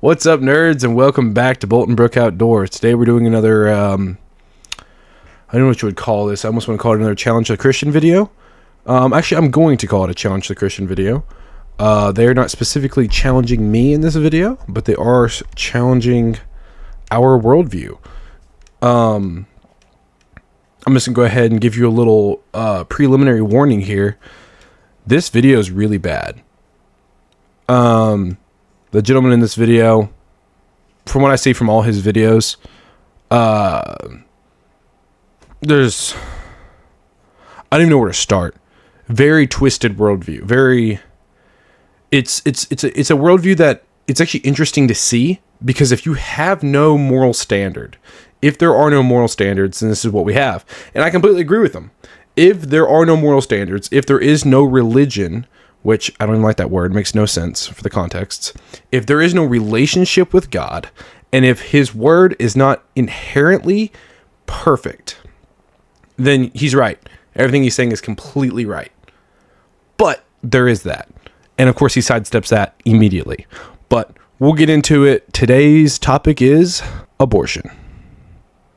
What's up, nerds, and welcome back to Bolton Brook Outdoors. Today we're doing another, I don't know what you would call this. I almost want to call it another Challenge the Christian video. Actually, I'm going to call it a Challenge the Christian video. They're not specifically challenging me in this video, but they are challenging our worldview. I'm just going to go ahead and give you a little preliminary warning here. This video is really bad. The gentleman in this video, from what I see from all his videos, there's, I don't even know where to start. Very twisted worldview. It's a worldview that it's actually interesting to see, because if you have no moral standard, if there are no moral standards, then this is what we have. And I completely agree with them. If there are no moral standards, if there is no religion, which I don't even like that word, it makes no sense for the context. If there is no relationship with God, and if his word is not inherently perfect, then he's right. Everything he's saying is completely right. But there is that. And of course he sidesteps that immediately. But we'll get into it. Today's topic is abortion.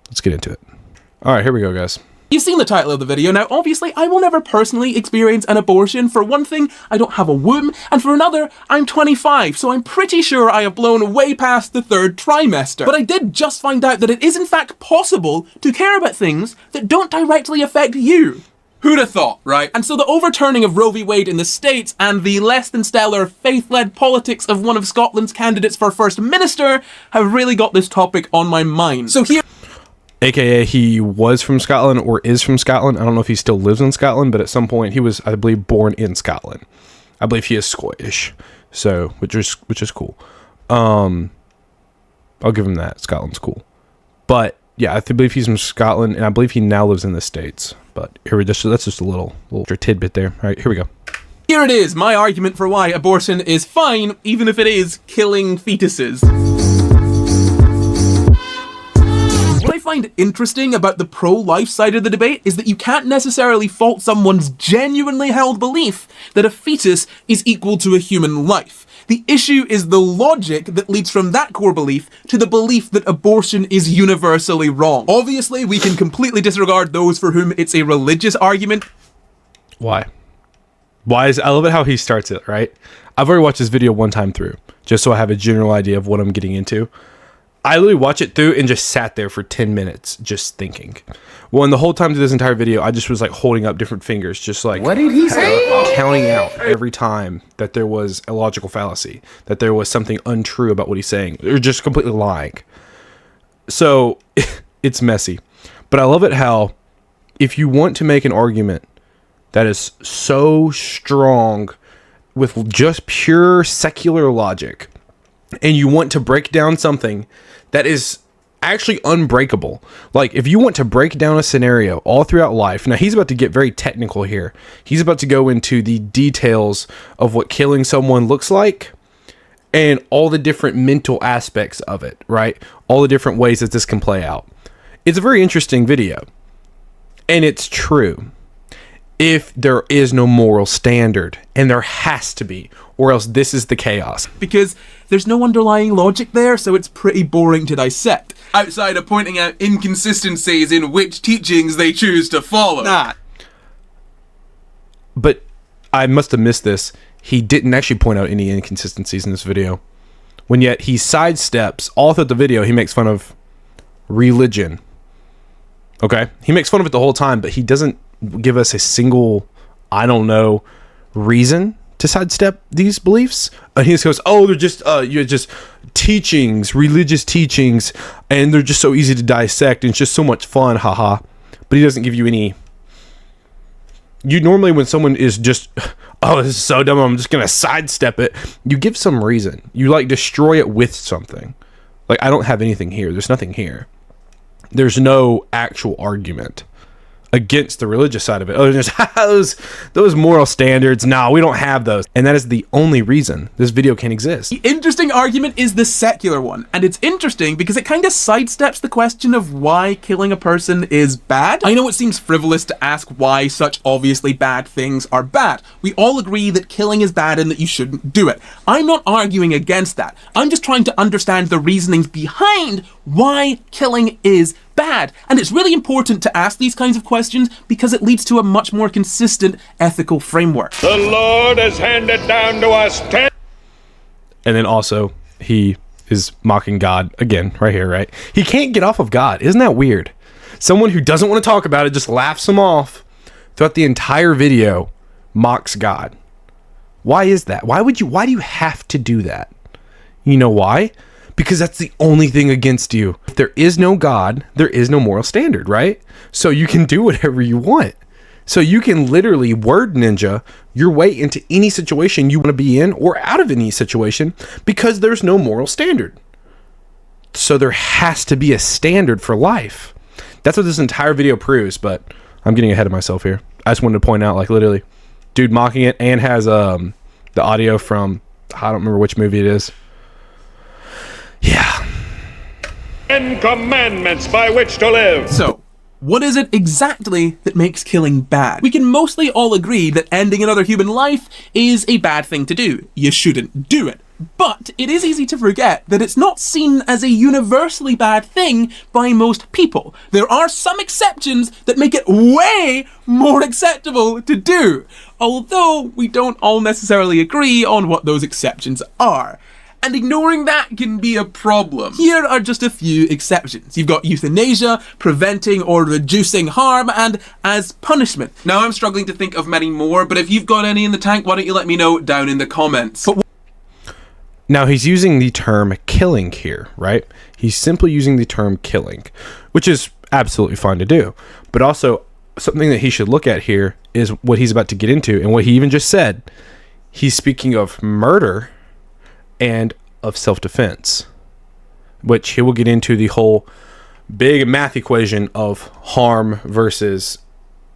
Let's get into it. All right, here we go, guys. You've seen the title of the video. Now, obviously, I will never personally experience an abortion. For one thing, I don't have a womb, and for another, I'm 25, so I'm pretty sure I have blown way past the third trimester. But I did just find out that it is in fact possible to care about things that don't directly affect you. Who'd have thought, right? And so the overturning of Roe v. Wade in the States and the less than stellar faith-led politics of one of Scotland's candidates for First Minister have really got this topic on my mind. So here... AKA he was from Scotland or is from Scotland. I don't know if he still lives in Scotland, but at some point he was, I believe, born in Scotland. I believe he is Scottish, so which is cool. I'll give him that. Scotland's cool. But yeah, I believe he's from Scotland, and I believe he now lives in the States. But here that's just a little tidbit there. All right, here we go. Here it is, my argument for why abortion is fine, even if it is killing fetuses. What I find interesting about the pro-life side of the debate is that you can't necessarily fault someone's genuinely held belief that a fetus is equal to a human life. The issue is the logic that leads from that core belief to the belief that abortion is universally wrong. Obviously, we can completely disregard those for whom it's a religious argument. Why? I love it how he starts it, right? I've already watched this video one time through, just so I have a general idea of what I'm getting into. I literally watched it through and just sat there for 10 minutes just thinking. Well, and the whole time through this entire video, I just was like holding up different fingers, just like, what did he say? Counting out every time that there was a logical fallacy, that there was something untrue about what he's saying, or just completely lying. So it's messy. But I love it how if you want to make an argument that is so strong with just pure secular logic, and you want to break down something that is actually unbreakable. Like, if you want to break down a scenario all throughout life, now he's about to get very technical here. He's about to go into the details of what killing someone looks like and all the different mental aspects of it, right? All the different ways that this can play out. It's a very interesting video. And it's true. If there is no moral standard, and there has to be, or else this is the chaos. Because there's no underlying logic there, so it's pretty boring to dissect. Outside of pointing out inconsistencies in which teachings they choose to follow. Nah. But I must have missed this. He didn't actually point out any inconsistencies in this video. When yet he sidesteps, all throughout the video, he makes fun of religion. Okay? He makes fun of it the whole time, but he doesn't give us a single, I don't know, reason to sidestep these beliefs. And he just goes, oh, they're just you're just teachings, religious teachings, and they're just so easy to dissect, and it's just so much fun, haha. But he doesn't give you any. You normally, when someone is just, oh, this is so dumb, I'm just gonna sidestep it, you give some reason. You like destroy it with something. Like, I don't have anything here. There's nothing here. There's no actual argument against the religious side of it. Oh, just those moral standards. No, we don't have those. And that is the only reason this video can exist. The interesting argument is the secular one, and it's interesting because it kind of sidesteps the question of why killing a person is bad. I know it seems frivolous to ask why such obviously bad things are bad. We all agree that killing is bad and that you shouldn't do it. I'm not arguing against that. I'm just trying to understand the reasonings behind why killing is bad. And it's really important to ask these kinds of questions because it leads to a much more consistent ethical framework. The Lord has handed down to us 10. And then also, he is mocking God again, right here, right? He can't get off of God. Isn't that weird? Someone who doesn't want to talk about it just laughs him off throughout the entire video, mocks God. Why is that? Why do you have to do that? You know why? Because that's the only thing against you. If there is no God, there is no moral standard, right? So you can do whatever you want. So you can literally word ninja your way into any situation you want to be in or out of any situation because there's no moral standard. So there has to be a standard for life. That's what this entire video proves, but I'm getting ahead of myself here. I just wanted to point out, like, literally, dude mocking it and has the audio from, I don't remember which movie it is. Yeah. 10 commandments by which to live. So, what is it exactly that makes killing bad? We can mostly all agree that ending another human life is a bad thing to do. You shouldn't do it. But it is easy to forget that it's not seen as a universally bad thing by most people. There are some exceptions that make it way more acceptable to do, although we don't all necessarily agree on what those exceptions are. And ignoring that can be a problem. Here are just a few exceptions. You've got euthanasia, preventing or reducing harm, and as punishment. Now I'm struggling to think of many more, but if you've got any in the tank, why don't you let me know down in the comments. Now he's using the term killing here, right? He's simply using the term killing, which is absolutely fine to do. But also something that he should look at here is what he's about to get into and what he even just said. He's speaking of murder and of self-defense, which he will get into the whole big math equation of harm versus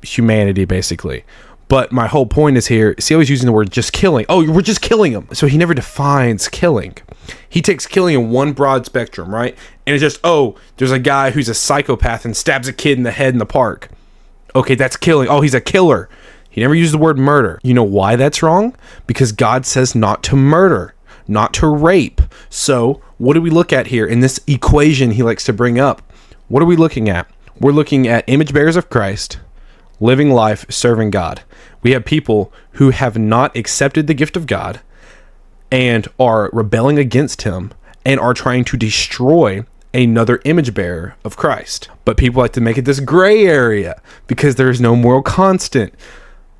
humanity, basically. But my whole point is here, see how he's using the word just killing. Oh, we're just killing him. So he never defines killing. He takes killing in one broad spectrum, right? And it's just, oh, there's a guy who's a psychopath and stabs a kid in the head in the park. Okay, that's killing. Oh, he's a killer. He never used the word murder. You know why that's wrong? Because God says not to murder, not to rape. So what do we look at here in this equation he likes to bring up? What are we looking at? We're looking at image bearers of Christ, living life, serving God. We have people who have not accepted the gift of God and are rebelling against him and are trying to destroy another image bearer of Christ. But people like to make it this gray area because there is no moral constant.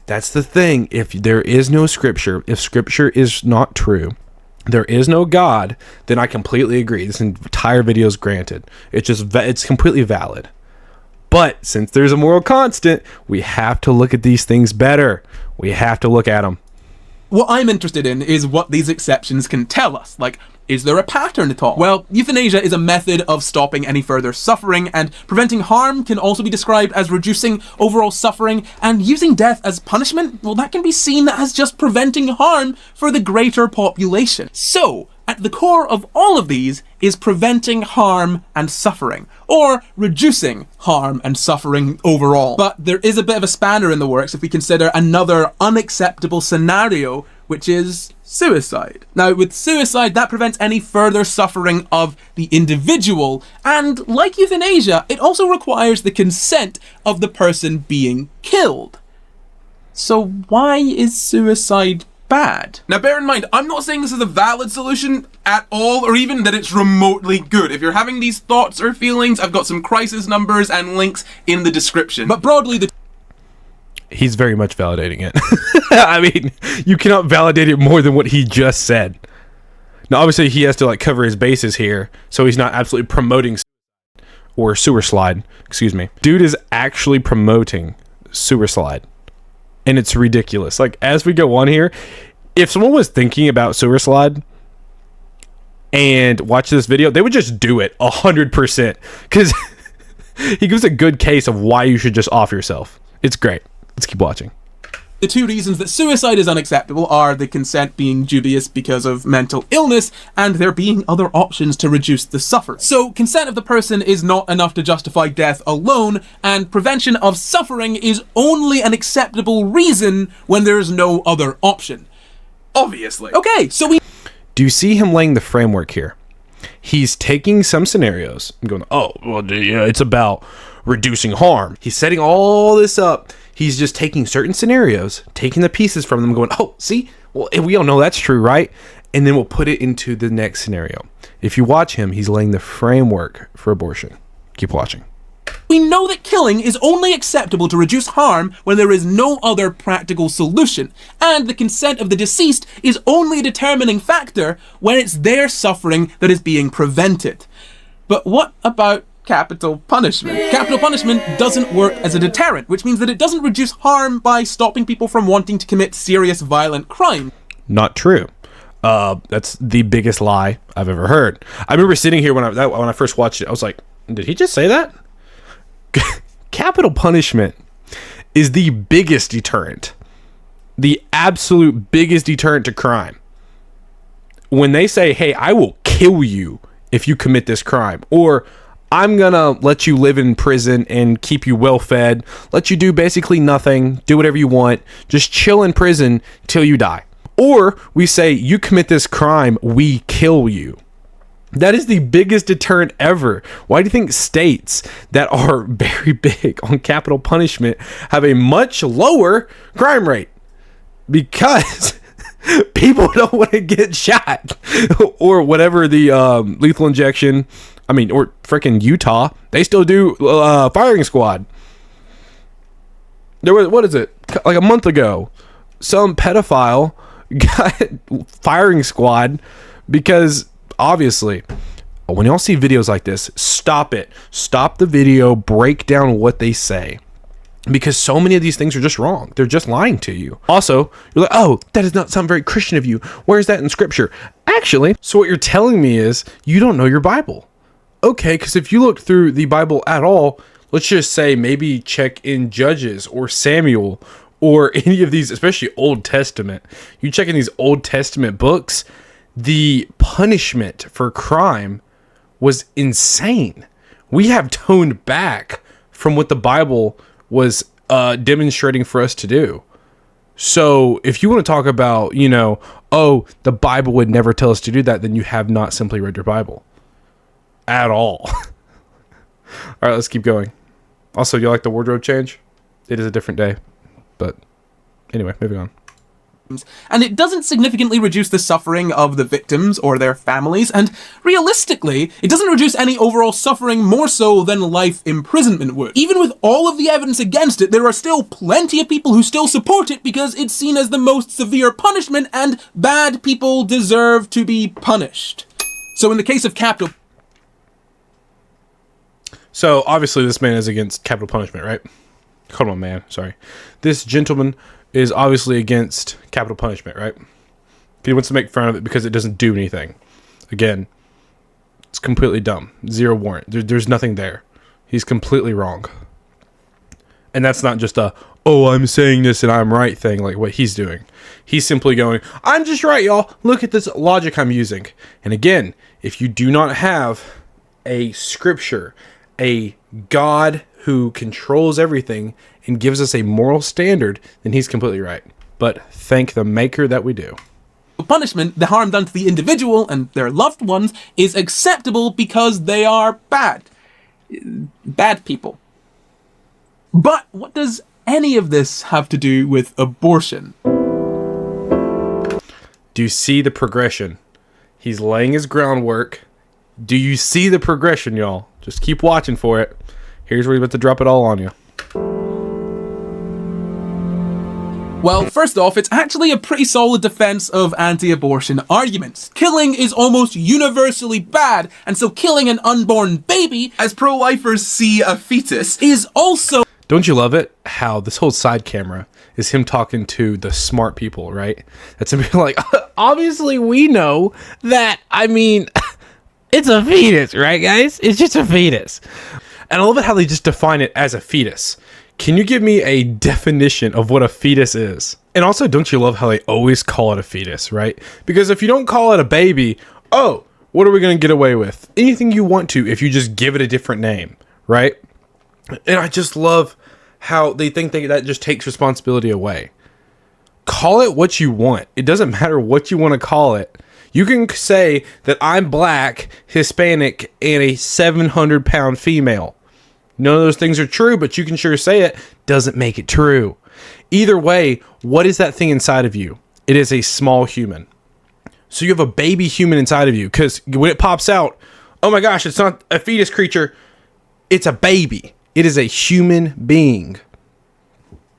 That's the thing. If there is no scripture, if scripture is not true, there is no God, then I completely agree. This entire video is granted. It's completely valid. But since there's a moral constant, we have to look at these things better. We have to look at them. What I'm interested in is what these exceptions can tell us. Like, is there a pattern at all? Well, euthanasia is a method of stopping any further suffering, and preventing harm can also be described as reducing overall suffering, and using death as punishment, well, that can be seen as just preventing harm for the greater population. So, at the core of all of these is preventing harm and suffering, or reducing harm and suffering overall. But there is a bit of a spanner in the works if we consider another unacceptable scenario, which is suicide. Now, with suicide, that prevents any further suffering of the individual, and like euthanasia, it also requires the consent of the person being killed. So why is suicide bad? Now bear in mind, I'm not saying this is a valid solution at all, or even that it's remotely good. If you're having these thoughts or feelings, I've got some crisis numbers and links in the description. But broadly, He's very much validating it. I mean, you cannot validate it more than what he just said. Now, obviously, he has to like cover his bases here, so he's not absolutely promoting or sewer slide. Excuse me. Dude is actually promoting sewer slide. And it's ridiculous. Like, as we go on here, if someone was thinking about sewer slide and watch this video, they would just do it 100%. Because He gives a good case of why you should just off yourself. It's great. Let's keep watching. The two reasons that suicide is unacceptable are the consent being dubious because of mental illness and there being other options to reduce the suffering. So consent of the person is not enough to justify death alone, and prevention of suffering is only an acceptable reason when there is no other option. Obviously. Okay, so Do you see him laying the framework here? He's taking some scenarios and going, oh, well, yeah, it's about reducing harm. He's setting all this up. He's just taking certain scenarios, taking the pieces from them, going, oh, see? Well, we all know that's true, right? And then we'll put it into the next scenario. If you watch him, he's laying the framework for abortion. Keep watching. We know that killing is only acceptable to reduce harm when there is no other practical solution, and the consent of the deceased is only a determining factor when it's their suffering that is being prevented. But what about capital punishment? Capital punishment doesn't work as a deterrent, which means that it doesn't reduce harm by stopping people from wanting to commit serious violent crime. Not true. That's the biggest lie I've ever heard. I remember sitting here when I first watched it, I was like, did he just say that? Capital punishment is the biggest deterrent, the absolute biggest deterrent to crime. When they say, hey, I will kill you if you commit this crime, or I'm gonna let you live in prison and keep you well fed, let you do basically nothing, do whatever you want, just chill in prison till you die. Or we say, you commit this crime, we kill you. That is the biggest deterrent ever. Why do you think states that are very big on capital punishment have a much lower crime rate? Because people don't want to get shot or whatever the lethal injection. I mean, or freaking Utah, they still do firing squad. There was, what is it? Like a month ago, some pedophile got firing squad because obviously, when y'all see videos like this, stop it. Stop the video, break down what they say. Because so many of these things are just wrong. They're just lying to you. Also, you're like, oh, that does not sound very Christian of you. Where's that in scripture? Actually, so what you're telling me is you don't know your Bible. Okay, because if you look through the Bible at all, let's just say maybe check in Judges or Samuel or any of these, especially Old Testament. You check in these Old Testament books, the punishment for crime was insane. We have toned back from what the Bible was demonstrating for us to do. So if you want to talk about, oh, the Bible would never tell us to do that, then you have not simply read your Bible at all. All right, let's keep going. Also, you like the wardrobe change? It is a different day. But anyway, moving on. And it doesn't significantly reduce the suffering of the victims or their families, and realistically, it doesn't reduce any overall suffering more so than life imprisonment would. Even with all of the evidence against it, there are still plenty of people who still support it because it's seen as the most severe punishment, and bad people deserve to be punished. So in the case of capital... So obviously this man is against capital punishment, right? Hold on, man. Sorry. This gentleman is obviously against capital punishment, right? He wants to make fun of it because it doesn't do anything. Again, it's completely dumb. Zero warrant. There's nothing there. He's completely wrong. And that's not just a, oh, I'm saying this and I'm right thing like what he's doing. He's simply going, I'm just right, y'all. Look at this logic I'm using. And again, if you do not have a scripture, a God who controls everything and gives us a moral standard, then he's completely right. But thank the maker that we do. Punishment, the harm done to the individual and their loved ones, is acceptable because they are bad. Bad people. But what does any of this have to do with abortion? Do you see the progression? He's laying his groundwork. Do you see the progression, y'all? Just keep watching for it. Here's where he's about to drop it all on you. Well, first off, it's actually a pretty solid defense of anti-abortion arguments. Killing is almost universally bad, and so killing an unborn baby, as pro-lifers see a fetus, is also... Don't you love it? How this whole side camera is him talking to the smart people, right? That's him being like, obviously we know that, it's a fetus, right, guys? It's just a fetus. And I love it how they just define it as a fetus. Can you give me a definition of what a fetus is? And also, don't you love how they always call it a fetus, right? Because if you don't call it a baby, oh, what are we going to get away with? Anything you want to if you just give it a different name, right? And I just love how they think that just takes responsibility away. Call it what you want. It doesn't matter what you want to call it. You can say that I'm black, Hispanic, and a 700-pound female. None of those things are true, but you can sure say it. Doesn't make it true. Either way, what is that thing inside of you? It is a small human. So you have a baby human inside of you, because when it pops out, oh my gosh, it's not a fetus creature. It's a baby. It is a human being.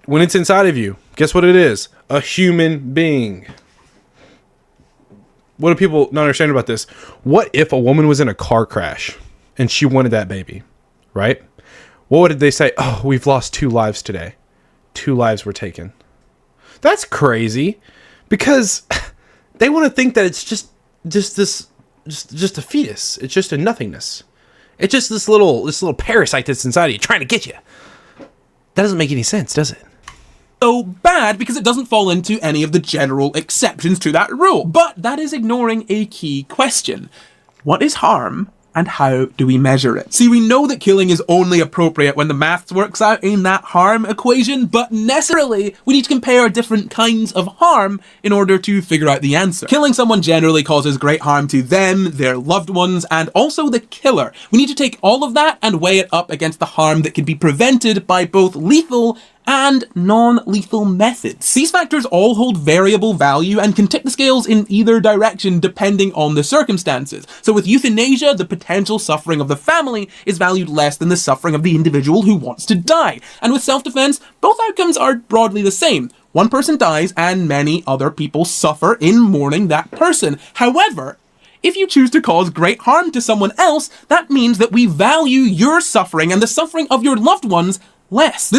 When it's inside of you, guess what it is? A human being. What do people not understand about this? What if a woman was in a car crash and she wanted that baby, right? What would they say? Oh, we've lost 2 lives today. 2 lives were taken. That's crazy, because they want to think that it's just a fetus. It's just a nothingness. It's just this little parasite that's inside of you trying to get you. That doesn't make any sense, does it? So bad because it doesn't fall into any of the general exceptions to that rule. But that is ignoring a key question. What is harm, and how do we measure it? See, we know that killing is only appropriate when the maths works out in that harm equation, but necessarily we need to compare different kinds of harm in order to figure out the answer. Killing someone generally causes great harm to them, their loved ones, and also the killer. We need to take all of that and weigh it up against the harm that can be prevented by both lethal and non-lethal methods. These factors all hold variable value and can tip the scales in either direction depending on the circumstances. So with euthanasia, the potential suffering of the family is valued less than the suffering of the individual who wants to die. And with self-defense, both outcomes are broadly the same. One person dies and many other people suffer in mourning that person. However, if you choose to cause great harm to someone else, that means that we value your suffering and the suffering of your loved ones less.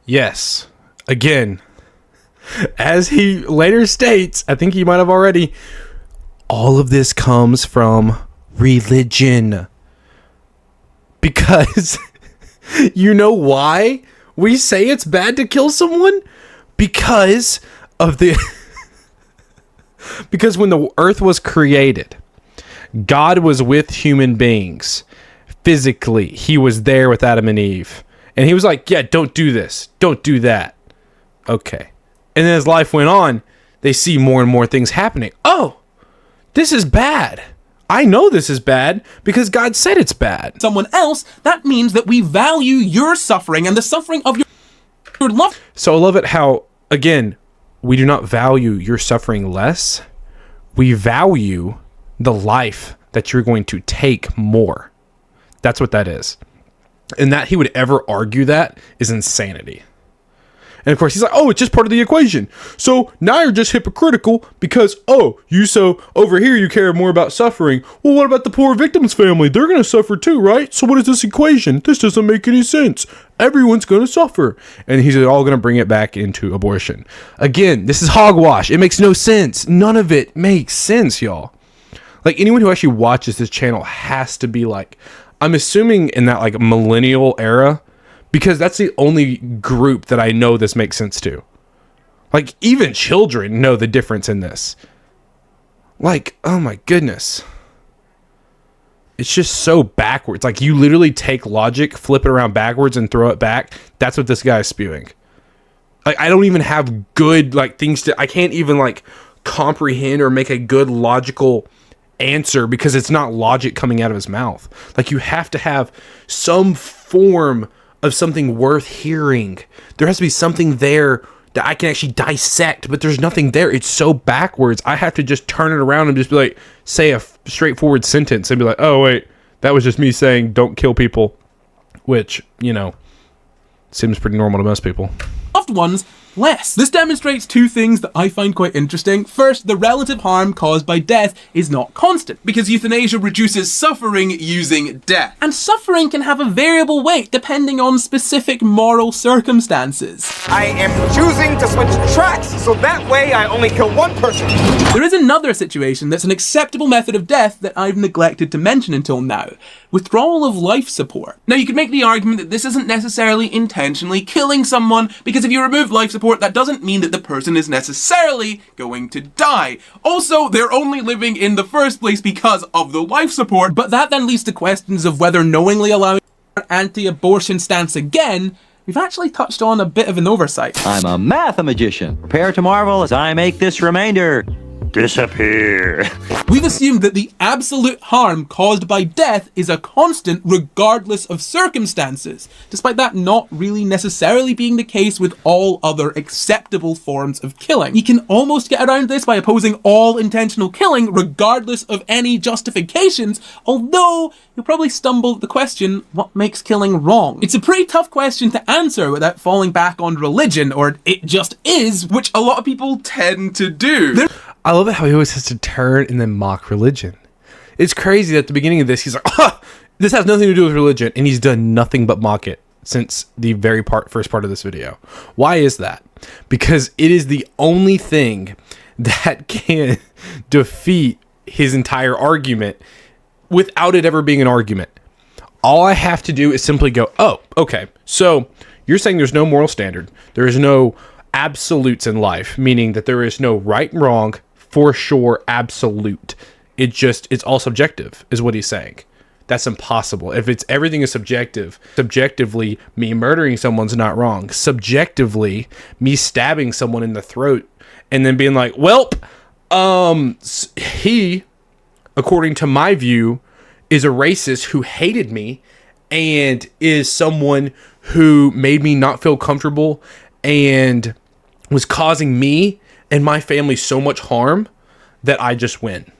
Yes. Again, as he later states, I think he might have already, all of this comes from religion. Because you know why we say it's bad to kill someone? Because of because when the earth was created, God was with human beings. Physically, he was there with Adam and Eve. And he was like, yeah, don't do this. Don't do that. Okay. And then as life went on, they see more and more things happening. Oh, this is bad. I know this is bad because God said it's bad. Someone else, that means that we value your suffering and the suffering of your love. So I love it how, again, we do not value your suffering less. We value the life that you're going to take more. That's what that is. And that he would ever argue that is insanity. And of course, he's like, oh, it's just part of the equation. So now you're just hypocritical because, oh, so over here you care more about suffering. Well, what about the poor victim's family? They're going to suffer too, right? So what is this equation? This doesn't make any sense. Everyone's going to suffer. And he's all going to bring it back into abortion. Again, this is hogwash. It makes no sense. None of it makes sense, y'all. Like, anyone who actually watches this channel has to be like, I'm assuming in that like millennial era, because that's the only group that I know this makes sense to. Like, even children know the difference in this. Like, oh my goodness. It's just so backwards. Like, you literally take logic, flip it around backwards and throw it back. That's what this guy is spewing. Like, I don't even have good like things to, I can't even like comprehend or make a good logical answer because it's not logic coming out of his mouth. Like, you have to have some form of something worth hearing. There has to be something there that I can actually dissect, but there's nothing there. It's so backwards. I have to just turn it around and just be like, say a straightforward sentence and be like, oh wait, that was just me saying don't kill people, which, you know, seems pretty normal to most people. Loved ones less. This demonstrates two things that I find quite interesting. First, the relative harm caused by death is not constant, because euthanasia reduces suffering using death. And suffering can have a variable weight depending on specific moral circumstances. I am choosing to switch tracks, so that way I only kill one person. There is another situation that's an acceptable method of death that I've neglected to mention until now. Withdrawal of life support. Now, you could make the argument that this isn't necessarily intentionally killing someone, because if you remove life support, that doesn't mean that the person is necessarily going to die. Also, they're only living in the first place because of the life support, but that then leads to questions of whether knowingly allowing an anti-abortion stance again, we've actually touched on a bit of an oversight. I'm a math-magician. Prepare to marvel as I make this remainder disappear. We've assumed that the absolute harm caused by death is a constant regardless of circumstances, despite that not really necessarily being the case with all other acceptable forms of killing. You can almost get around this by opposing all intentional killing regardless of any justifications, although you'll probably stumble at the question, what makes killing wrong? It's a pretty tough question to answer without falling back on religion, or it just is, which a lot of people tend to do. I love it how he always has to turn and then mock religion. It's crazy that at the beginning of this, he's like, oh, this has nothing to do with religion, and he's done nothing but mock it since the first part of this video. Why is that? Because it is the only thing that can defeat his entire argument without it ever being an argument. All I have to do is simply go, oh, okay, so you're saying there's no moral standard. There is no absolutes in life, meaning that there is no right and wrong, for sure, absolute. It's all subjective, is what he's saying. That's impossible. If everything is subjective, subjectively, me murdering someone's not wrong. Subjectively, me stabbing someone in the throat and then being like, well, he, according to my view, is a racist who hated me and is someone who made me not feel comfortable and was causing me and my family so much harm that I just win.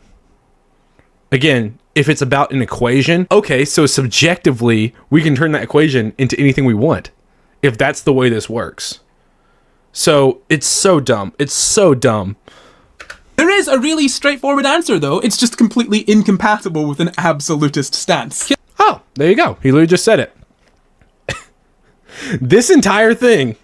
Again, if it's about an equation, okay, so subjectively, we can turn that equation into anything we want, if that's the way this works. So, it's so dumb. It's so dumb. There is a really straightforward answer, though. It's just completely incompatible with an absolutist stance. Oh, there you go. He literally just said it. This entire thing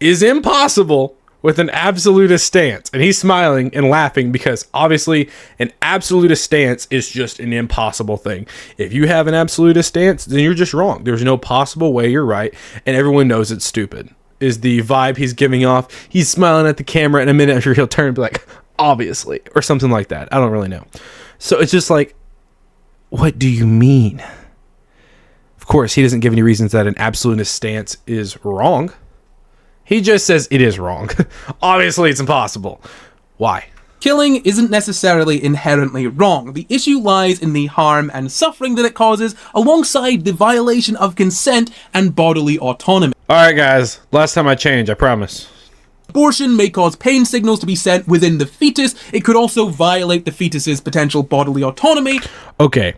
is impossible with an absolutist stance. And he's smiling and laughing because obviously an absolutist stance is just an impossible thing. If you have an absolutist stance, then you're just wrong. There's no possible way you're right, and everyone knows it's stupid, is the vibe he's giving off. He's smiling at the camera, and a minute after he'll turn and be like, obviously, or something like that. I don't really know. So it's just like, what do you mean? Of course, he doesn't give any reasons that an absolutist stance is wrong. He just says it is wrong. Obviously, it's impossible. Why? Killing isn't necessarily inherently wrong. The issue lies in the harm and suffering that it causes, alongside the violation of consent and bodily autonomy. Alright guys, last time I change, I promise. Abortion may cause pain signals to be sent within the fetus. It could also violate the fetus's potential bodily autonomy. Okay.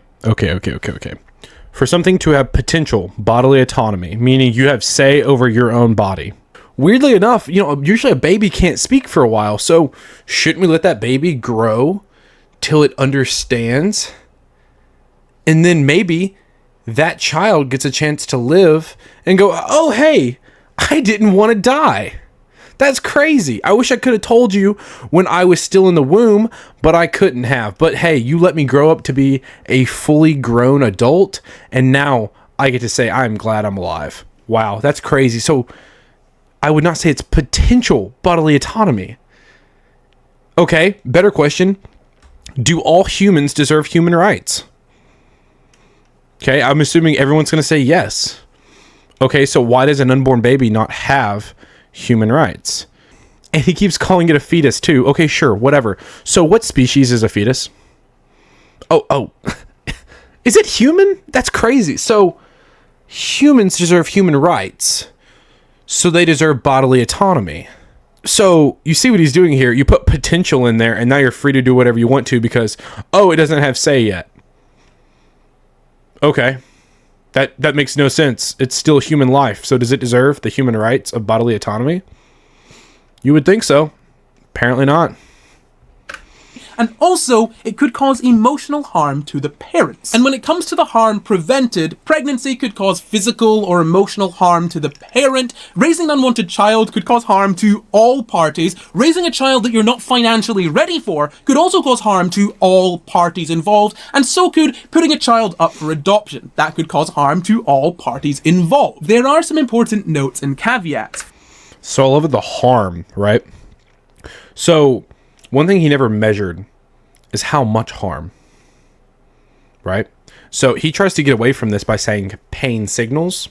For something to have potential bodily autonomy, meaning you have say over your own body. Weirdly enough, usually a baby can't speak for a while, so shouldn't we let that baby grow till it understands? And then maybe that child gets a chance to live and go, oh, hey, I didn't want to die. That's crazy. I wish I could have told you when I was still in the womb, but I couldn't have. But hey, you let me grow up to be a fully grown adult, and now I get to say I'm glad I'm alive. Wow, that's crazy. So I would not say it's potential bodily autonomy. Okay, better question. Do all humans deserve human rights? Okay, I'm assuming everyone's going to say yes. Okay, so why does an unborn baby not have human rights? And he keeps calling it a fetus too. Okay, sure, whatever. So what species is a fetus? Oh. Is it human? That's crazy. So humans deserve human rights. So they deserve bodily autonomy. So you see what he's doing here. You put potential in there, and now you're free to do whatever you want to because, it doesn't have say yet. Okay. That makes no sense. It's still human life. So does it deserve the human rights of bodily autonomy? You would think so. Apparently not. And also, it could cause emotional harm to the parents. And when it comes to the harm prevented, pregnancy could cause physical or emotional harm to the parent. Raising an unwanted child could cause harm to all parties. Raising a child that you're not financially ready for could also cause harm to all parties involved. And so could putting a child up for adoption. That could cause harm to all parties involved. There are some important notes and caveats. So I love the harm, right? So one thing he never measured is how much harm, right? So he tries to get away from this by saying pain signals.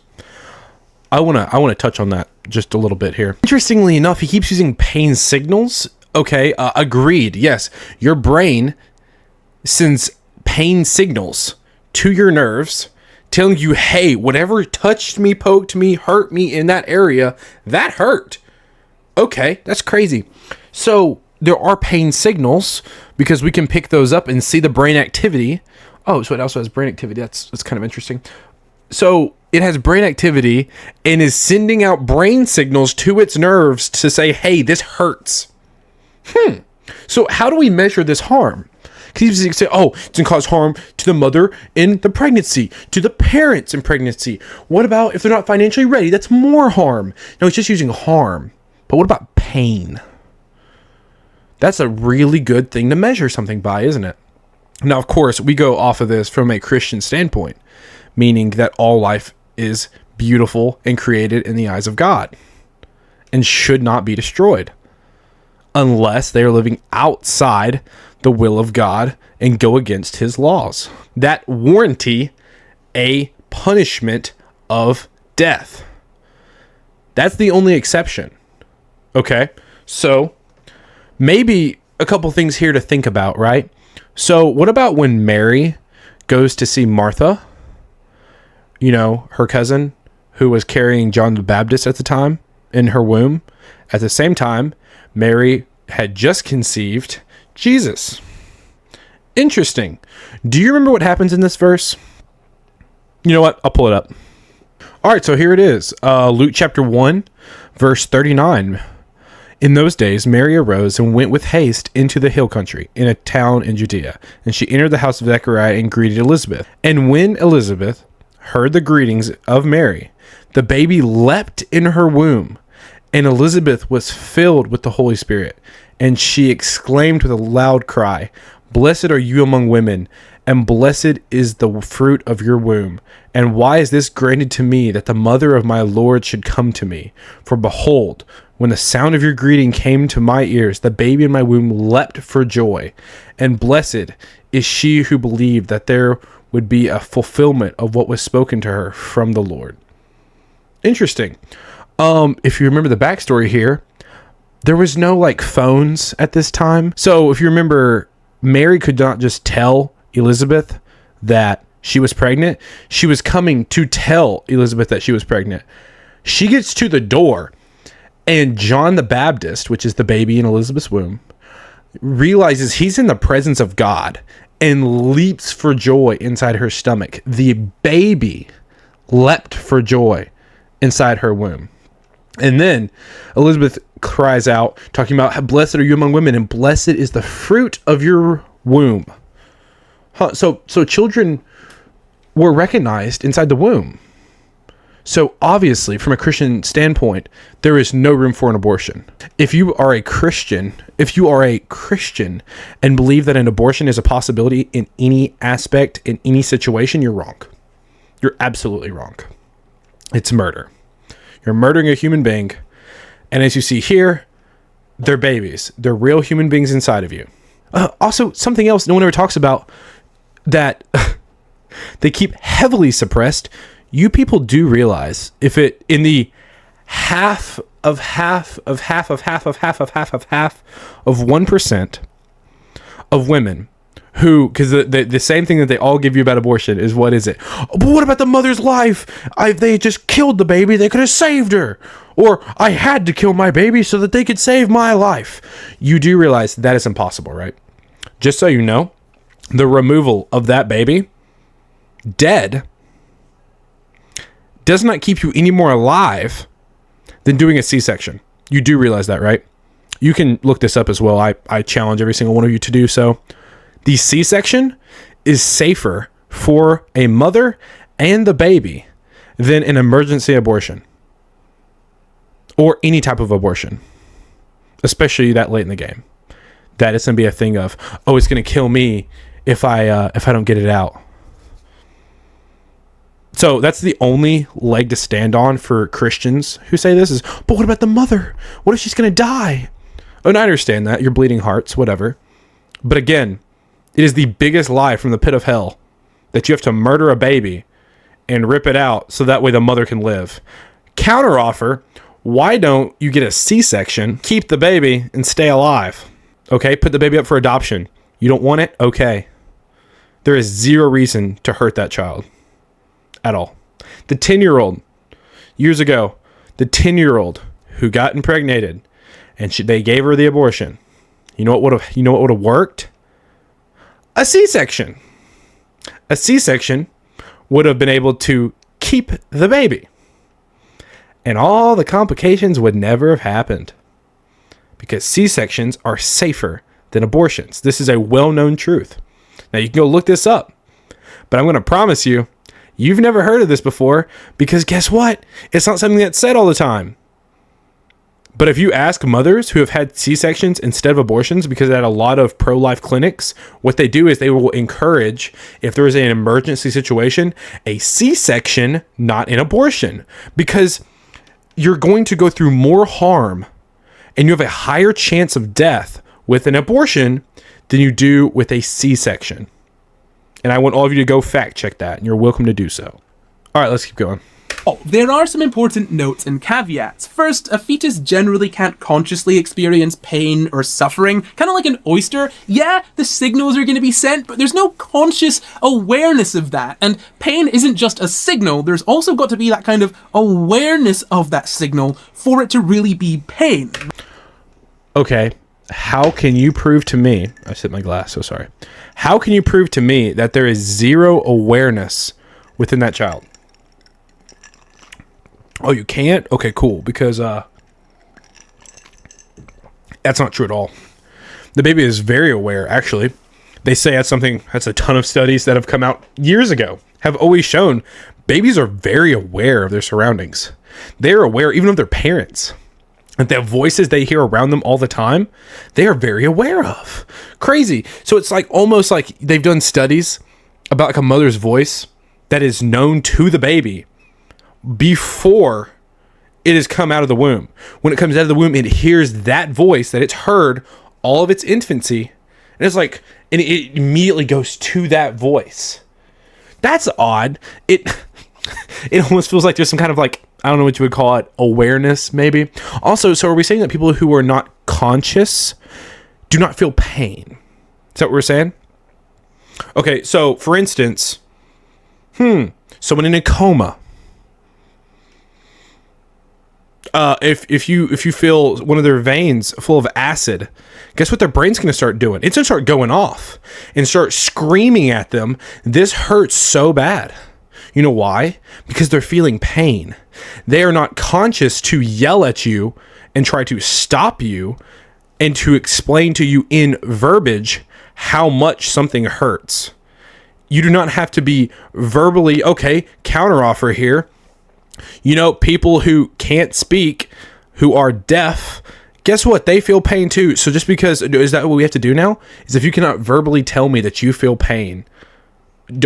I want to touch on that just a little bit here. Interestingly enough, he keeps using pain signals. Okay, agreed. Yes, your brain sends pain signals to your nerves, telling you, hey, whatever touched me, poked me, hurt me in that area, that hurt. Okay, that's crazy. So there are pain signals because we can pick those up and see the brain activity. Oh, so it also has brain activity. That's kind of interesting. So it has brain activity and is sending out brain signals to its nerves to say, hey, this hurts. So how do we measure this harm? Because you can say, oh, it's going to cause harm to the mother in the pregnancy, to the parents in pregnancy. What about if they're not financially ready? That's more harm. No, it's just using harm. But what about pain? That's a really good thing to measure something by, isn't it? Now, of course, we go off of this from a Christian standpoint, meaning that all life is beautiful and created in the eyes of God and should not be destroyed unless they are living outside the will of God and go against his laws. That warranty a punishment of death. That's the only exception. Okay, so maybe a couple things here to think about, right? So what about when Mary goes to see Martha, you know, her cousin who was carrying John the Baptist at the time in her womb? At the same time, Mary had just conceived Jesus. Interesting. Do you remember what happens in this verse? You know what? I'll pull it up. All right, so here it is. Luke chapter 1, verse 39. In those days, Mary arose and went with haste into the hill country, in a town in Judea. And she entered the house of Zechariah and greeted Elizabeth. And when Elizabeth heard the greetings of Mary, the baby leapt in her womb. And Elizabeth was filled with the Holy Spirit. And she exclaimed with a loud cry, Blessed are you among women, and blessed is the fruit of your womb. And why is this granted to me, that the mother of my Lord should come to me? For behold, when the sound of your greeting came to my ears, the baby in my womb leapt for joy. And blessed is she who believed that there would be a fulfillment of what was spoken to her from the Lord. Interesting. If you remember the backstory here, there was no like phones at this time. So if you remember, Mary could not just tell Elizabeth that she was pregnant. She was coming to tell Elizabeth that she was pregnant. She gets to the door, and John the Baptist, which is the baby in Elizabeth's womb, realizes he's in the presence of God and leaps for joy inside her stomach. The baby leapt for joy inside her womb. And then Elizabeth cries out, talking about, Blessed are you among women, and blessed is the fruit of your womb. So children were recognized inside the womb. So obviously, from a Christian standpoint, there is no room for an abortion. If you are a Christian and believe that an abortion is a possibility in any aspect, in any situation, you're wrong. You're absolutely wrong. It's murder. You're murdering a human being. And as you see here, they're babies. They're real human beings inside of you. Also, something else no one ever talks about that they keep heavily suppressed. You people do realize if it in the half of 1% of women who, because the same thing that they all give you about abortion is, what is it? Oh, but what about the mother's life? They just killed the baby. They could have saved her. Or I had to kill my baby so that they could save my life. You do realize that is impossible, right? Just so you know, the removal of that baby, dead, does not keep you any more alive than doing a C-section. You do realize that, right? You can look this up as well. I challenge every single one of you to do so. The C-section is safer for a mother and the baby than an emergency abortion or any type of abortion, especially that late in the game. That it's going to be a thing of, oh, it's going to kill me if I don't get it out. So that's the only leg to stand on for Christians who say this is, but what about the mother? What if she's going to die? Oh, and I understand that. You're bleeding hearts, whatever. But again, it is the biggest lie from the pit of hell that you have to murder a baby and rip it out so that way the mother can live. Counter offer, why don't you get a C-section, keep the baby, and stay alive? Okay, put the baby up for adoption. You don't want it? Okay. There is zero reason to hurt that child at all. The 10-year-old, years ago, the 10-year-old who got impregnated and they gave her the abortion. You know what would have worked? A C-section. A C-section would have been able to keep the baby. And all the complications would never have happened. Because C-sections are safer than abortions. This is a well-known truth. Now you can go look this up. But I'm going to promise you, you've never heard of this before, because guess what? It's not something that's said all the time. But if you ask mothers who have had C-sections instead of abortions, because at a lot of pro-life clinics, what they do is they will encourage, if there is an emergency situation, a C-section, not an abortion. Because you're going to go through more harm and you have a higher chance of death with an abortion than you do with a C-section. And I want all of you to go fact check that, and you're welcome to do so. All right, let's keep going. Oh, there are some important notes and caveats. First, a fetus generally can't consciously experience pain or suffering. Kind of like an oyster. Yeah, the signals are going to be sent, but there's no conscious awareness of that. And pain isn't just a signal. There's also got to be that kind of awareness of that signal for it to really be pain. Okay, how can you prove to me, I sipped my glass, so sorry. How can you prove to me that there is zero awareness within that child? Oh, you can't? Okay, cool. Because that's not true at all. The baby is very aware, actually. They say that's a ton of studies that have come out years ago, have always shown babies are very aware of their surroundings. They're aware even of their parents. And the voices they hear around them all the time, they are very aware of. Crazy. So it's like almost like they've done studies about like a mother's voice that is known to the baby before it has come out of the womb. When it comes out of the womb, it hears that voice that it's heard all of its infancy. And it's like, and it immediately goes to that voice. That's odd. It almost feels like there's some kind of like, I don't know what you would call it, awareness maybe. Also, so are we saying that people who are not conscious do not feel pain? Is that what we're saying? Okay, so for instance, someone in a coma. If you feel one of their veins full of acid, guess what their brain's going to start doing? It's going to start going off and start screaming at them. This hurts so bad. You know why? Because they're feeling pain. They are not conscious to yell at you and try to stop you and to explain to you in verbiage how much something hurts. You do not have to be verbally, okay, counteroffer here. You know, people who can't speak, who are deaf, guess what? They feel pain too. So just because, is that what we have to do now? Is if you cannot verbally tell me that you feel pain,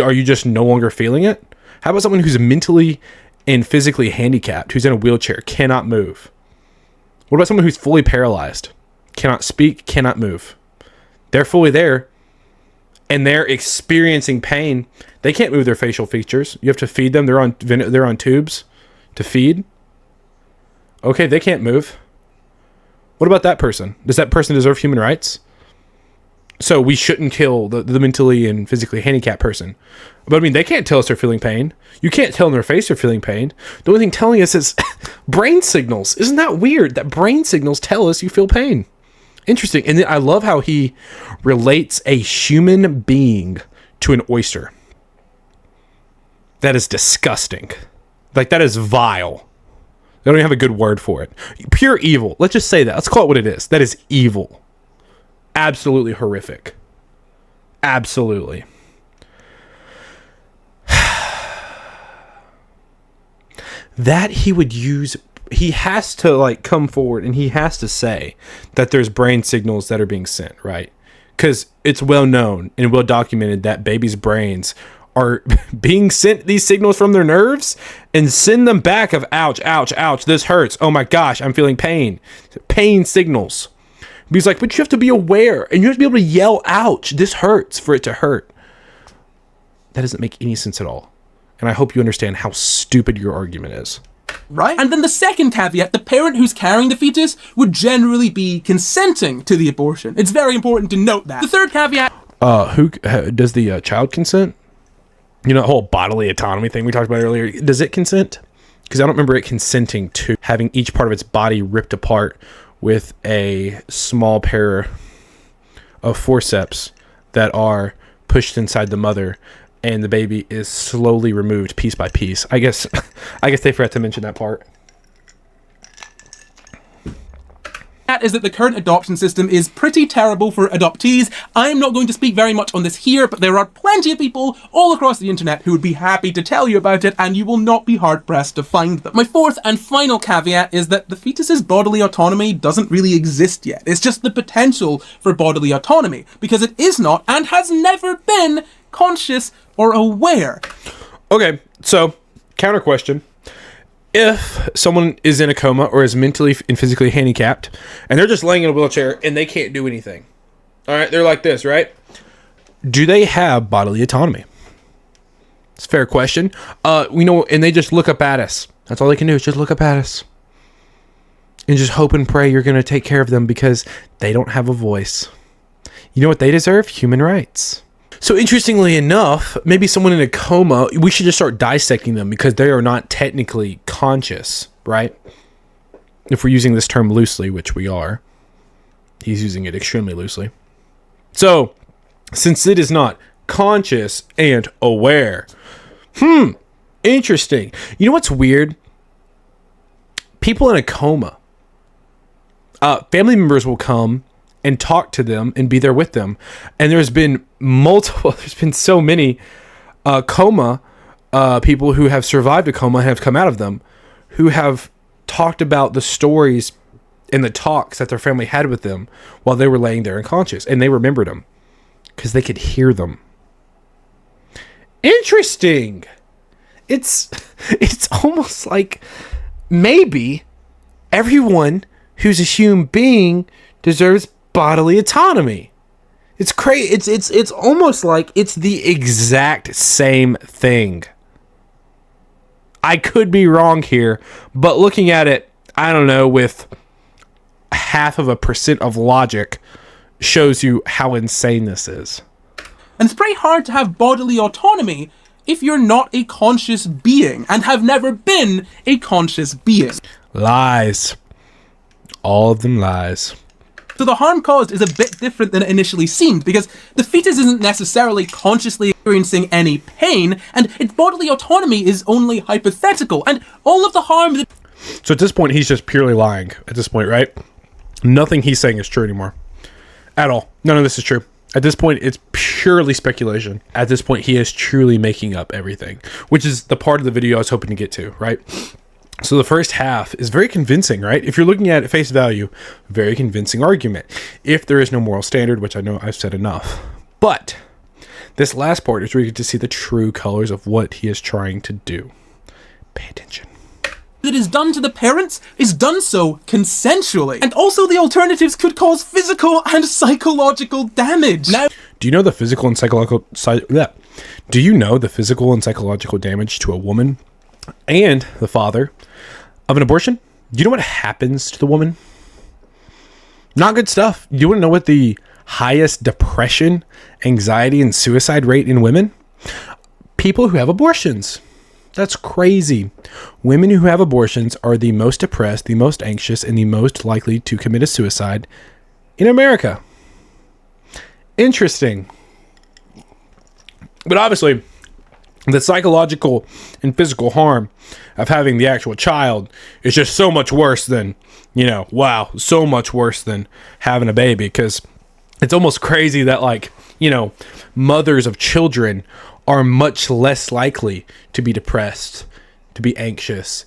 are you just no longer feeling it? How about someone who's mentally and physically handicapped, who's in a wheelchair, cannot move? What about someone who's fully paralyzed, cannot speak, cannot move? They're fully there, and they're experiencing pain. They can't move their facial features. You have to feed them. They're on tubes to feed. Okay, they can't move. What about that person? Does that person deserve human rights? So we shouldn't kill the mentally and physically handicapped person. But I mean, they can't tell us they're feeling pain. You can't tell in their face they're feeling pain. The only thing telling us is brain signals. Isn't that weird that brain signals tell us you feel pain? Interesting. And then I love how he relates a human being to an oyster. That is disgusting. Like, that is vile. They don't even have a good word for it. Pure evil. Let's just say that. Let's call it what it is. That is evil. Absolutely horrific. Absolutely. That he would use, he has to like come forward and he has to say that there's brain signals that are being sent, right? Because it's well known and well documented that babies' brains are being sent these signals from their nerves and send them back of ouch, ouch, ouch, this hurts. Oh my gosh, I'm feeling pain. Pain signals. He's like, but you have to be aware and you have to be able to yell, ouch, this hurts for it to hurt. That doesn't make any sense at all. And I hope you understand how stupid your argument is. Right? And then the second caveat, the parent who's carrying the fetus would generally be consenting to the abortion. It's very important to note that. The third caveat... Who does the child consent? You know, the whole bodily autonomy thing we talked about earlier. Does it consent? Because I don't remember it consenting to having each part of its body ripped apart with a small pair of forceps that are pushed inside the mother, and the baby is slowly removed piece by piece. I guess they forgot to mention that part. Is that the current adoption system is pretty terrible for adoptees. I'm not going to speak very much on this here, but there are plenty of people all across the internet who would be happy to tell you about it, and you will not be hard-pressed to find them. My fourth and final caveat is that the fetus's bodily autonomy doesn't really exist yet. It's just the potential for bodily autonomy, because it is not, and has never been, conscious or aware. Okay, so, counter question. If someone is in a coma or is mentally and physically handicapped and they're just laying in a wheelchair and they can't do anything, all right, they're like this, right? Do they have bodily autonomy? It's a fair question. We know, and they just look up at us. That's all they can do is just look up at us and just hope and pray you're going to take care of them because they don't have a voice. You know what they deserve? Human rights. So interestingly enough, maybe someone in a coma, we should just start dissecting them because they are not technically conscious, right? If we're using this term loosely, which we are. He's using it extremely loosely. So, since it is not conscious and aware, interesting. You know what's weird? People in a coma, family members will come and talk to them and be there with them. And there's been so many coma people who have survived a coma and have come out of them who have talked about the stories and the talks that their family had with them while they were laying there unconscious. And they remembered them because they could hear them. Interesting. It's almost like maybe everyone who's a human being deserves bodily autonomy. It's crazy. It's almost like it's the exact same thing. I could be wrong here, but looking at it, I don't know, with 0.5% of logic shows you how insane this is. And it's pretty hard to have bodily autonomy if you're not a conscious being and have never been a conscious being. Lies. All of them lies. So the harm caused is a bit different than it initially seemed, because the fetus isn't necessarily consciously experiencing any pain, and its bodily autonomy is only hypothetical, and all of the harm that... So at this point, he's just purely lying at this point, right? Nothing he's saying is true anymore. At all. None of this is true. At this point, it's purely speculation. At this point, he is truly making up everything, which is the part of the video I was hoping to get to, right? So the first half is very convincing, right? If you're looking at it face value, very convincing argument. If there is no moral standard, which I know I've said enough. But this last part is where you get to see the true colors of what he is trying to do. Pay attention. That is done to the parents is done so consensually. And also the alternatives could cause physical and psychological damage. Now, do you know the physical and psychological Do you know the physical and psychological damage to a woman and the father of an abortion? Do you know what happens to the woman? Not good stuff. Do you want to know what the highest depression, anxiety, and suicide rate in women? People who have abortions. That's crazy. Women who have abortions are the most depressed, the most anxious, and the most likely to commit a suicide in America. Interesting. But obviously, The psychological and physical harm of having the actual child is just so much worse than, wow, so much worse than having a baby. Because it's almost crazy that, like, mothers of children are much less likely to be depressed, to be anxious,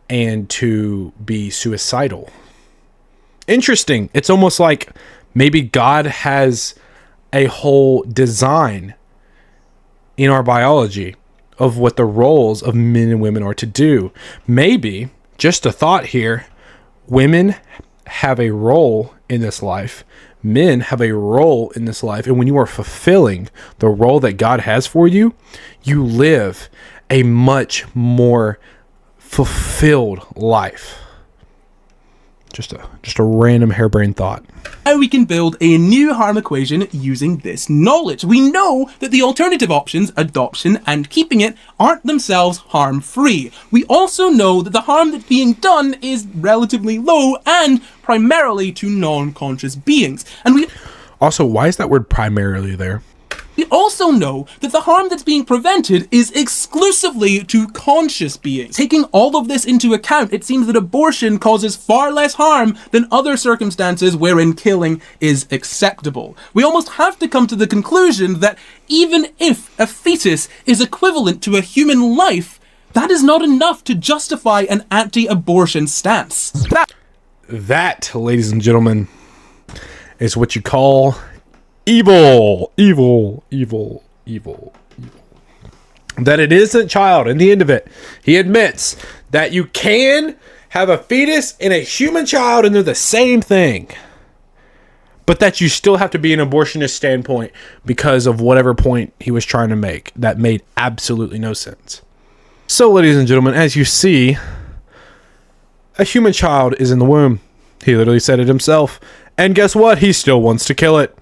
and to be suicidal. Interesting. It's almost like maybe God has a whole design in our biology of what the roles of men and women are to do. Maybe, just a thought here, women have a role in this life, men have a role in this life, and when you are fulfilling the role that God has for you, you live a much more fulfilled life. Just a random harebrained thought. How we can build a new harm equation using this knowledge. We know that the alternative options, adoption and keeping it, aren't themselves harm-free. We also know that the harm that's being done is relatively low and primarily to non-conscious beings. And we Also, why is that word primarily there? We also know that the harm that's being prevented is exclusively to conscious beings. Taking all of this into account, it seems that abortion causes far less harm than other circumstances wherein killing is acceptable. We almost have to come to the conclusion that even if a fetus is equivalent to a human life, that is not enough to justify an anti-abortion stance. That, ladies and gentlemen, is what you call evil. That it isn't child. In the end of it, he admits that you can have a fetus and a human child and they're the same thing. But that you still have to be an abortionist standpoint because of whatever point he was trying to make. That made absolutely no sense. So, ladies and gentlemen, as you see, a human child is in the womb. He literally said it himself. And guess what? He still wants to kill it.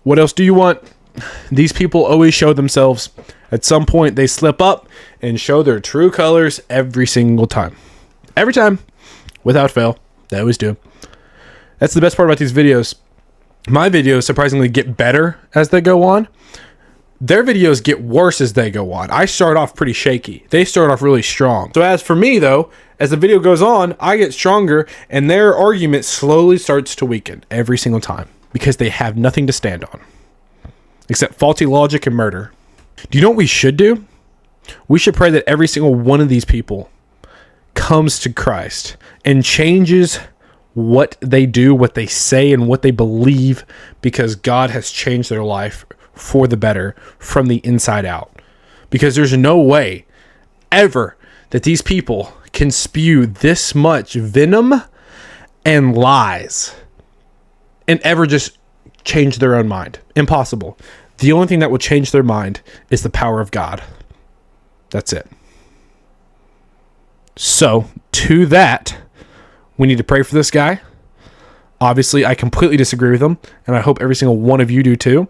What else do you want? These people always show themselves. At some point, they slip up and show their true colors every single time. Every time. Without fail. They always do. That's the best part about these videos. My videos surprisingly get better as they go on. Their videos get worse as they go on. I start off pretty shaky. They start off really strong. So as for me, though, as the video goes on, I get stronger, and their argument slowly starts to weaken every single time because they have nothing to stand on except faulty logic and murder. Do you know what we should do? We should pray that every single one of these people comes to Christ and changes what they do, what they say, and what they believe because God has changed their life for the better from the inside out. Because there's no way ever that these people can spew this much venom and lies and ever just change their own mind. Impossible. The only thing that will change their mind is the power of God. That's it. So, to that, we need to pray for this guy. Obviously, I completely disagree with him, and I hope every single one of you do too.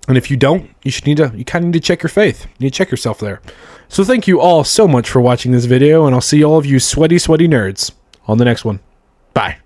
And if you don't, you kind of need to check your faith. You need to check yourself there. So thank you all so much for watching this video, and I'll see all of you sweaty nerds on the next one. Bye.